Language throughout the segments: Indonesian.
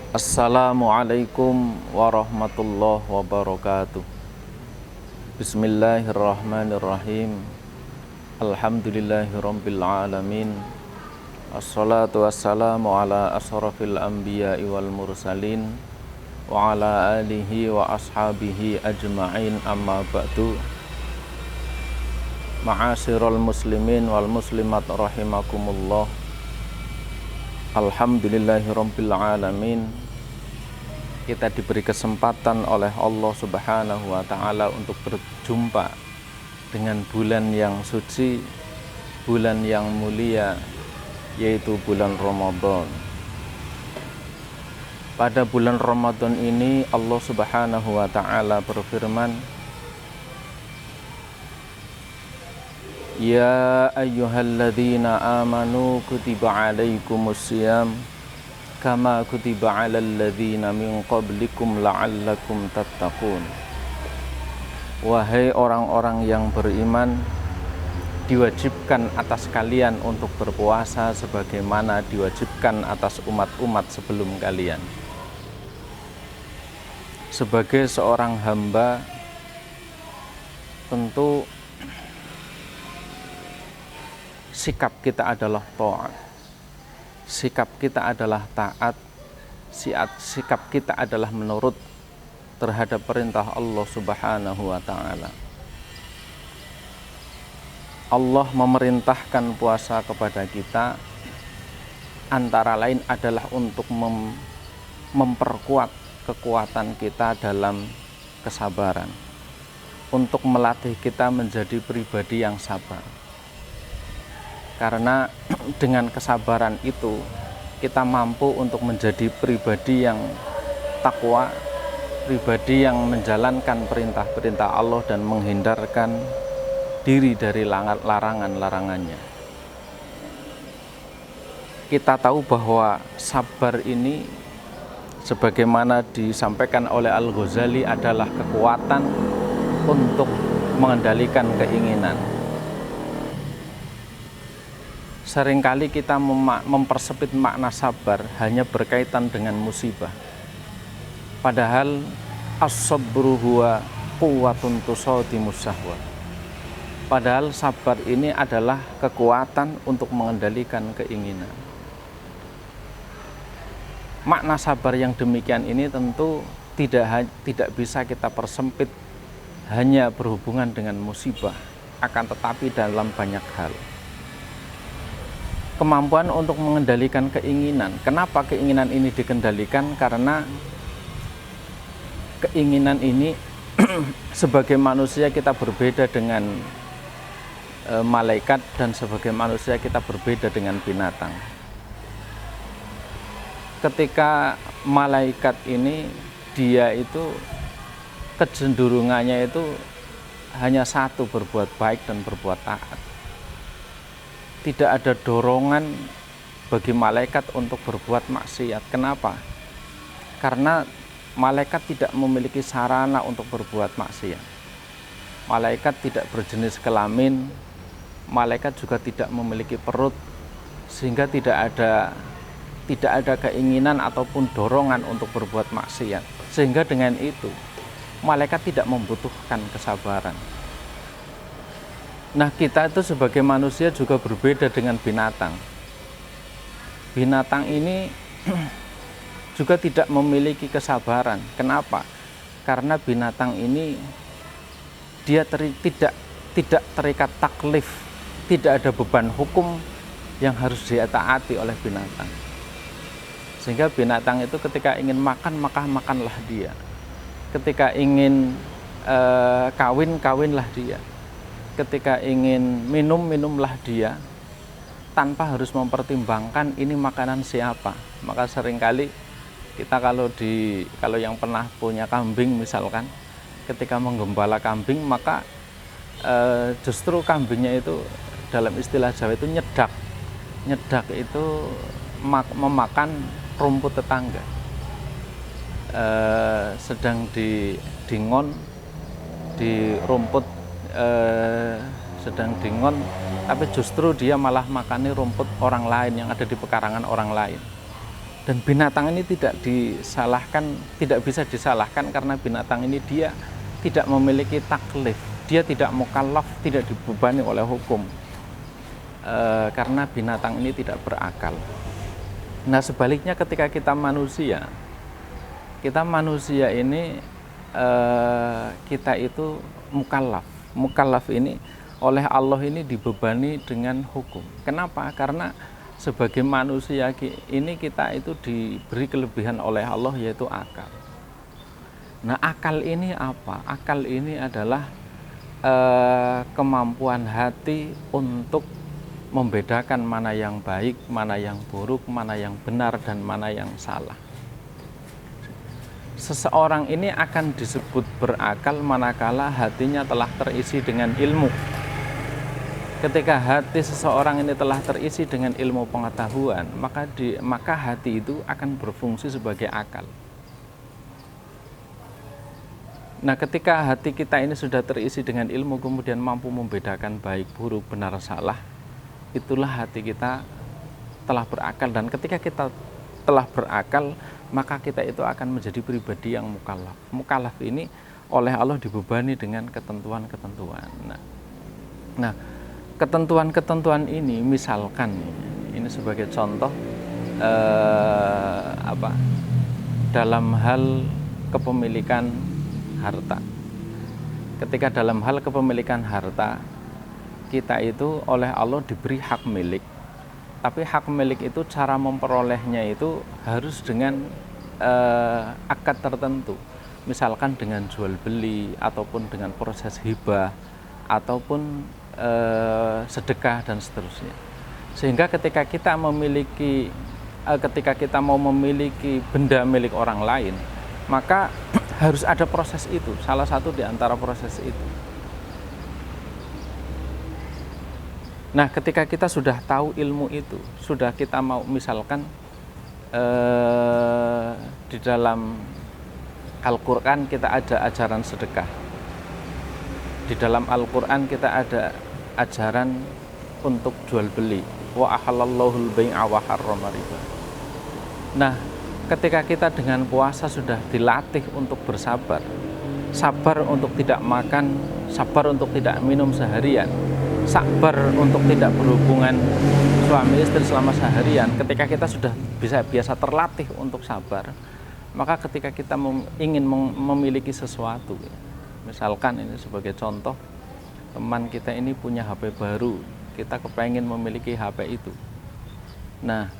Assalamualaikum warahmatullahi wabarakatuh. Bismillahirrahmanirrahim. Alhamdulillahirabbil alamin. Assalatu wassalamu ala asrafil anbiya'i wal mursalin wa ala alihi wa ashabihi ajma'in, amma ba'du. Ma'asyiral muslimin wal muslimat rahimakumullah. Alhamdulillahirabbil alamin. Kita diberi kesempatan oleh Allah Subhanahu wa taala untuk berjumpa dengan bulan yang suci, bulan yang mulia, yaitu bulan Ramadan. Pada bulan Ramadan ini Allah Subhanahu wa taala berfirman, Ya ayyuhalladzina amanu kutiba alaikumusiyam kama kutiba alal ladzina min qablikum la'allakum tattaqun. Wahai orang-orang yang beriman, diwajibkan atas kalian untuk berpuasa sebagaimana diwajibkan atas umat-umat sebelum kalian. Sebagai seorang hamba, tentu sikap kita adalah taat, sikap kita adalah taat, sikap kita adalah menurut terhadap perintah Allah Subhanahu wa taala. Allah memerintahkan puasa kepada kita antara lain adalah untuk memperkuat kekuatan kita dalam kesabaran, untuk melatih kita menjadi pribadi yang sabar. Karena dengan kesabaran itu kita mampu untuk menjadi pribadi yang takwa, pribadi yang menjalankan perintah-perintah Allah dan menghindarkan diri dari larangan-larangannya. Kita tahu bahwa sabar ini sebagaimana disampaikan oleh Al-Ghazali adalah kekuatan untuk mengendalikan keinginan. Seringkali kita mempersempit makna sabar hanya berkaitan dengan musibah. Padahal as-sabru huwa quwwatun tusadimus syahwa. Padahal sabar ini adalah kekuatan untuk mengendalikan keinginan. Makna sabar yang demikian ini tentu tidak bisa kita persempit hanya berhubungan dengan musibah, akan tetapi dalam banyak hal. Kemampuan untuk mengendalikan keinginan. Kenapa keinginan ini dikendalikan? Karena keinginan ini sebagai manusia kita berbeda dengan malaikat, dan sebagai manusia kita berbeda dengan binatang. Ketika malaikat ini, dia itu kecenderungannya itu hanya satu, berbuat baik dan berbuat taat. Tidak ada dorongan bagi malaikat untuk berbuat maksiat. Kenapa? Karena malaikat tidak memiliki sarana untuk berbuat maksiat. Malaikat tidak berjenis kelamin, malaikat juga tidak memiliki perut, sehingga tidak ada keinginan ataupun dorongan untuk berbuat maksiat. Sehingga dengan itu malaikat tidak membutuhkan kesabaran. Nah, kita itu sebagai manusia juga berbeda dengan binatang. Binatang ini juga tidak memiliki kesabaran. Kenapa? Karena binatang ini dia tidak terikat taklif, tidak ada beban hukum yang harus dia taati oleh binatang. Sehingga binatang itu ketika ingin makan, maka makanlah dia. Ketika ingin kawin, kawinlah dia. Ketika ingin minum, minumlah dia, tanpa harus mempertimbangkan ini makanan siapa. Maka seringkali kita kalau yang pernah punya kambing misalkan, ketika menggembala kambing, maka justru kambingnya itu dalam istilah Jawa itu nyedak. Nyedak itu memakan rumput tetangga. Sedang dingon di rumput, sedang dingon, tapi justru dia malah makani rumput orang lain yang ada di pekarangan orang lain. Dan binatang ini tidak disalahkan, tidak bisa disalahkan karena binatang ini dia tidak memiliki taklif, dia tidak mukallaf, tidak dibebani oleh hukum, karena binatang ini tidak berakal. Nah sebaliknya ketika kita manusia ini kita itu mukallaf. Mukallaf ini oleh Allah ini dibebani dengan hukum. Kenapa? Karena sebagai manusia ini kita itu diberi kelebihan oleh Allah, yaitu akal. Nah akal ini apa? Akal ini adalah kemampuan hati untuk membedakan mana yang baik, mana yang buruk, mana yang benar, dan mana yang salah. Seseorang ini akan disebut berakal manakala hatinya telah terisi dengan ilmu. Ketika hati seseorang ini telah terisi dengan ilmu pengetahuan, maka hati itu akan berfungsi sebagai akal. Nah, ketika hati kita ini sudah terisi dengan ilmu, kemudian mampu membedakan baik, buruk, benar, salah, itulah hati kita telah berakal. Dan ketika kita telah berakal, maka kita itu akan menjadi pribadi yang mukallaf. Mukallaf ini oleh Allah dibebani dengan ketentuan-ketentuan. Nah, ketentuan-ketentuan ini misalkan ini sebagai contoh dalam hal kepemilikan harta. Ketika dalam hal kepemilikan harta kita itu oleh Allah diberi hak milik, tapi hak milik itu cara memperolehnya itu harus dengan akad tertentu, misalkan dengan jual beli ataupun dengan proses hibah ataupun sedekah dan seterusnya. Sehingga ketika kita mau memiliki benda milik orang lain, maka harus ada proses itu. Salah satu di antara proses itu. Nah, ketika kita sudah tahu ilmu itu, sudah kita mau misalkan di dalam Al-Quran kita ada ajaran sedekah. Di dalam Al-Quran kita ada ajaran untuk jual beli. Wa ahallallahul bai'a wa harrama riba. Nah, ketika kita dengan puasa sudah dilatih untuk bersabar, sabar untuk tidak makan, sabar untuk tidak minum seharian, sabar untuk tidak berhubungan suami istri selama seharian. Ketika kita sudah biasa terlatih untuk sabar, maka ketika kita ingin memiliki sesuatu, misalkan ini sebagai contoh, teman kita ini punya HP baru, kita kepengen memiliki HP itu. Nah,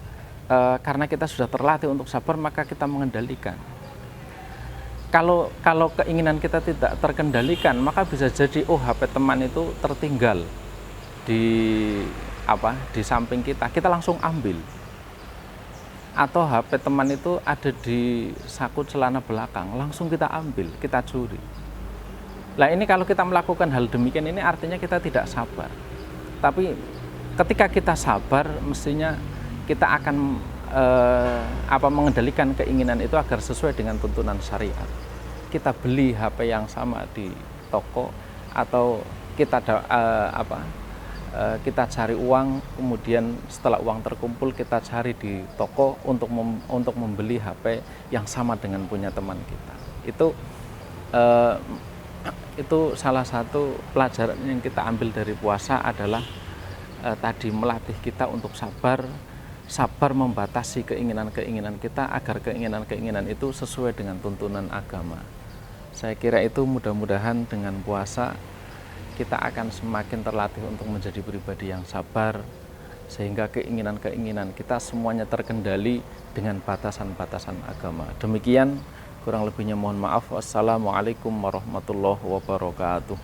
karena kita sudah terlatih untuk sabar, maka kita mengendalikan. Kalau keinginan kita tidak terkendalikan, maka bisa jadi HP teman itu tertinggal di samping kita langsung ambil. Atau HP teman itu ada di saku celana belakang, langsung kita ambil, kita curi. Nah, ini kalau kita melakukan hal demikian, ini artinya kita tidak sabar. Tapi ketika kita sabar, mestinya kita akan mengendalikan keinginan itu agar sesuai dengan tuntunan syariat. Kita beli HP yang sama di toko, atau kita kita cari uang, kemudian setelah uang terkumpul kita cari di toko untuk membeli HP yang sama dengan punya teman kita. Itu salah satu pelajaran yang kita ambil dari puasa adalah tadi melatih kita untuk sabar membatasi keinginan-keinginan kita agar keinginan-keinginan itu sesuai dengan tuntunan agama. Saya kira itu mudah-mudahan dengan puasa kita akan semakin terlatih untuk menjadi pribadi yang sabar, sehingga keinginan-keinginan kita semuanya terkendali dengan batasan-batasan agama. Demikian, kurang lebihnya mohon maaf. Wassalamualaikum warahmatullahi wabarakatuh.